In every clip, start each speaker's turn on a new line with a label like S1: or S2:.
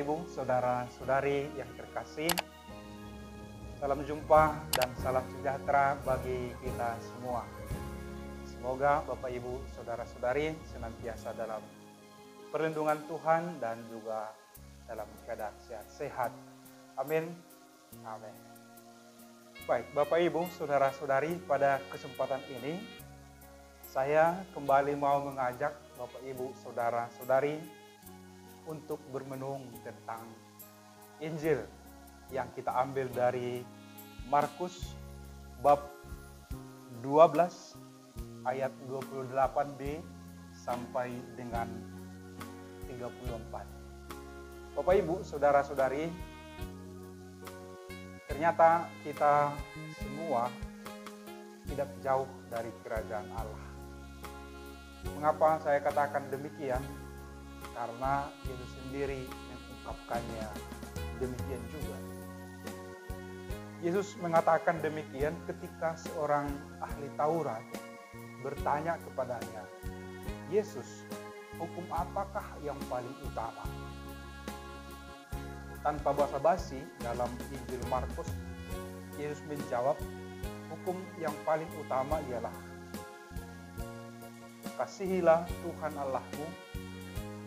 S1: Ibu, saudara-saudari yang terkasih, salam jumpa dan salam sejahtera bagi kita semua. Semoga Bapak Ibu, saudara-saudari senantiasa dalam perlindungan Tuhan dan juga dalam keadaan sehat. Amin. Amin. Baik, Bapak Ibu, saudara-saudari, pada kesempatan ini saya kembali mau mengajak Bapak Ibu, saudara-saudari untuk bermenung tentang Injil yang kita ambil dari Markus bab 12 ayat 28b sampai dengan 34. Bapak Ibu, saudara-saudari, ternyata kita semua tidak jauh dari kerajaan Allah. Mengapa saya katakan demikian? Karena Yesus sendiri mengungkapkannya demikian juga. Yesus mengatakan demikian ketika seorang ahli Taurat bertanya kepadanya, "Yesus, hukum apakah yang paling utama?" Tanpa basa-basi dalam Injil Markus, Yesus menjawab, hukum yang paling utama ialah, "Kasihilah Tuhan Allahmu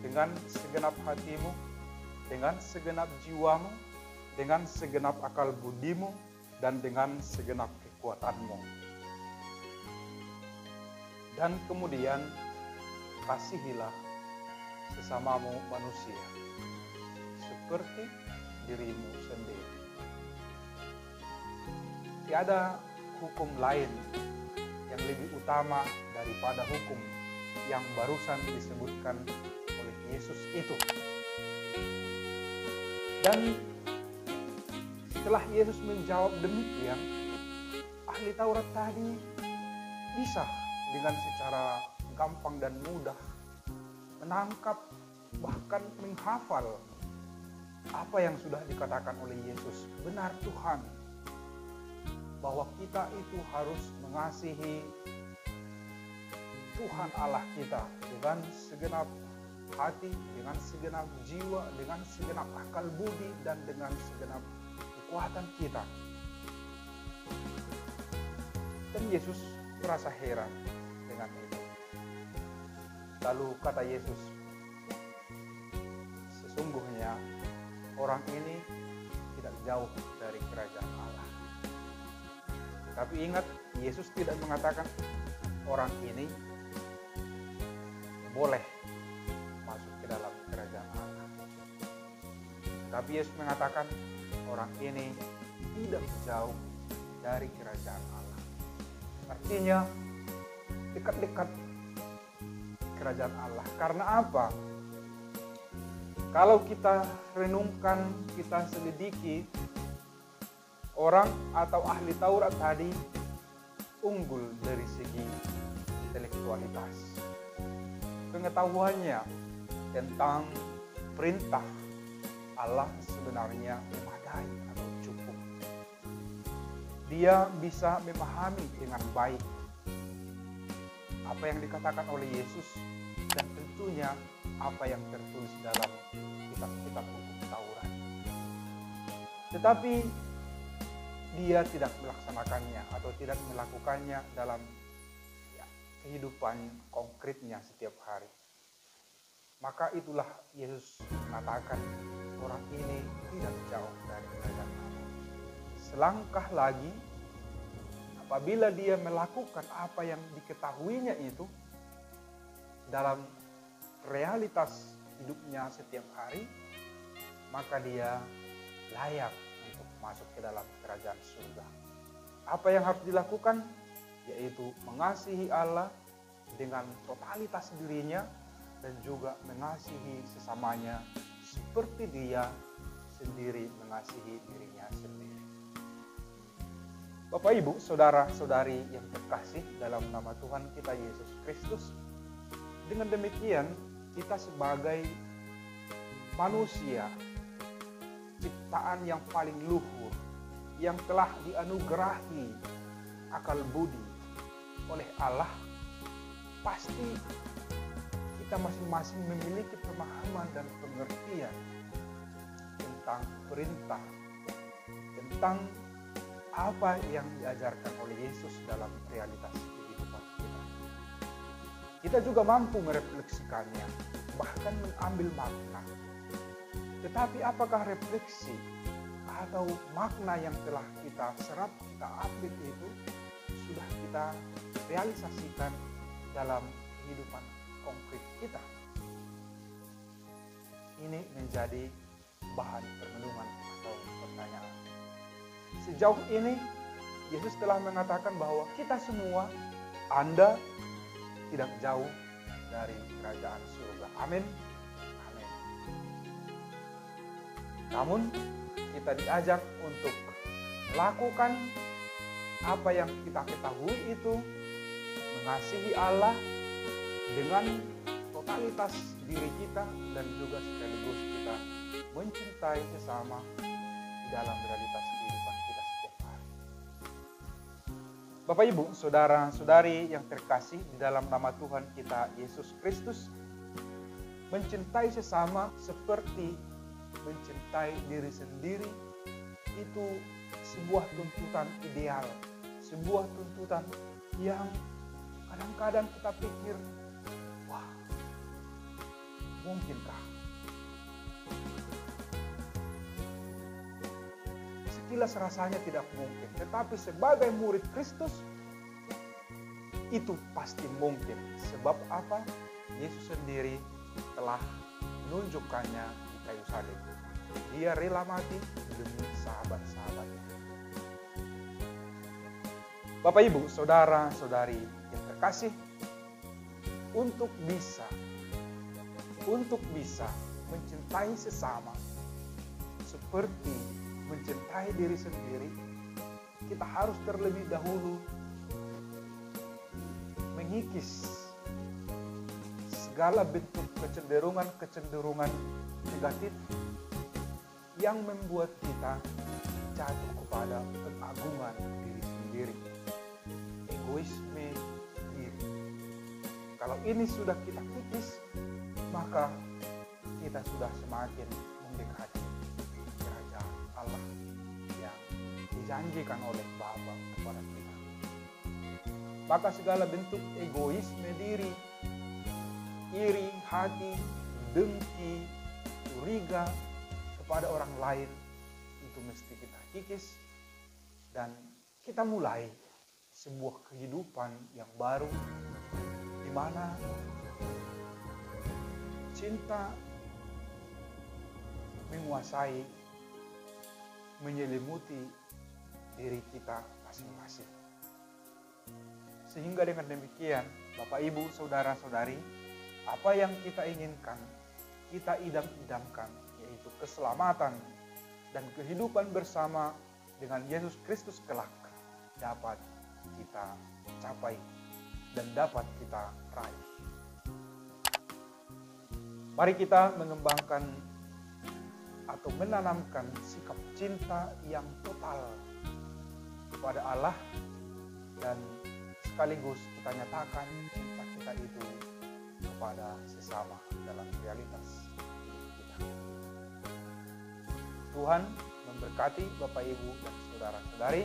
S1: dengan segenap hatimu, dengan segenap jiwamu, dengan segenap akal budimu, dan dengan segenap kekuatanmu. Dan kemudian kasihilah sesamamu manusia, seperti dirimu sendiri." Tiada hukum lain yang lebih utama daripada hukum yang barusan disebutkan oleh Yesus itu. Dan setelah Yesus menjawab demikian, ahli Taurat tadi bisa dengan secara gampang dan mudah menangkap, bahkan menghafal apa yang sudah dikatakan oleh Yesus. Benar Tuhan, bahwa kita itu harus mengasihi Tuhan Allah kita dengan segenap hati, dengan segenap jiwa, dengan segenap akal budi, dan dengan segenap kekuatan kita. Dan Yesus merasa heran dengan itu. Lalu kata Yesus, "Sesungguhnya orang ini tidak jauh dari kerajaan Allah." Tapi ingat, Yesus tidak mengatakan orang ini boleh masuk ke dalam kerajaan Allah. Tapi Yesus mengatakan orang ini tidak jauh dari kerajaan Allah. Artinya dekat-dekat kerajaan Allah. Karena apa? Kalau kita renungkan, kita selidiki, orang atau ahli Taurat tadi unggul dari segi intelektualitas. Pengetahuannya tentang perintah Allah sebenarnya memadai atau cukup. Dia bisa memahami dengan baik apa yang dikatakan oleh Yesus dan tentunya apa yang tertulis dalam kitab-kitab hukum Taurat. Tetapi dia tidak melaksanakannya atau tidak melakukannya dalam kehidupan konkretnya setiap hari. Maka itulah Yesus mengatakan orang ini tidak jauh dari kerajaan Allah. Selangkah lagi, apabila dia melakukan apa yang diketahuinya itu dalam realitas hidupnya setiap hari, maka dia layak untuk masuk ke dalam kerajaan surga. Apa yang harus dilakukan? Yaitu mengasihi Allah dengan totalitas dirinya dan juga mengasihi sesamanya seperti dia sendiri mengasihi dirinya sendiri. Bapak Ibu, saudara-saudari yang terkasih dalam nama Tuhan kita Yesus Kristus, dengan demikian kita sebagai manusia, ciptaan yang paling luhur, yang telah dianugerahi akal budi oleh Allah, pasti kita masing-masing memiliki pemahaman dan pengertian tentang perintah, tentang apa yang diajarkan oleh Yesus dalam realitas kehidupan kita. Kita juga mampu merefleksikannya, bahkan mengambil makna. Tetapi apakah refleksi atau makna yang telah kita serap, kita update itu sudah kita realisasikan dalam kehidupan konkret kita? Ini menjadi bahan perenungan atau pertanyaan. Sejauh ini Yesus telah mengatakan bahwa kita semua, Anda tidak jauh dari kerajaan surga. Amin. Amin. Namun kita diajak untuk melakukan apa yang kita ketahui itu, mengasihi Allah dengan totalitas diri kita dan juga sekaligus kita mencintai sesama di dalam realitas kehidupan kita setiap hari. Bapak, Ibu, saudara-saudari yang terkasih di dalam nama Tuhan kita Yesus Kristus, mencintai sesama seperti mencintai diri sendiri itu sebuah tuntutan ideal, sebuah tuntutan yang kadang-kadang kita pikir, wah, mungkinkah? Sekilas rasanya tidak mungkin, tetapi sebagai murid Kristus itu pasti mungkin. Sebab apa? Yesus sendiri telah menunjukkannya di kayu salib. Dia rela mati demi sahabat-sahabatnya. Bapak, Ibu, saudara-saudari yang terkasih, untuk bisa mencintai sesama seperti mencintai diri sendiri, kita harus terlebih dahulu mengikis segala bentuk kecenderungan negatif yang membuat kita jatuh kepada pengagungan diri sendiri, egoisme diri. Kalau ini sudah kita kikis, maka kita sudah semakin mendekati kerajaan Allah yang dijanjikan oleh Bapa kepada kita. Maka segala bentuk egoisme diri, iri hati, dengki, curiga kepada orang lain, itu mesti kita kikis dan kita mulai sebuah kehidupan yang baru di mana cinta menguasai, menyelimuti diri kita masing-masing. Sehingga dengan demikian, Bapak, Ibu, saudara-saudari, apa yang kita inginkan, kita idam-idamkan, yaitu keselamatan dan kehidupan bersama dengan Yesus Kristus kelak dapat kita capai dan dapat kita raih. Mari kita mengembangkan atau menanamkan sikap cinta yang total kepada Allah dan sekaligus kita nyatakan cinta kita itu kepada sesama dalam realitas kita. Tuhan memberkati Bapak, Ibu, dan saudara-saudari.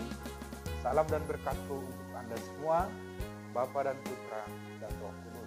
S1: Salam dan berkat untuk Anda semua, Bapa dan Putra dan Roh Kudus.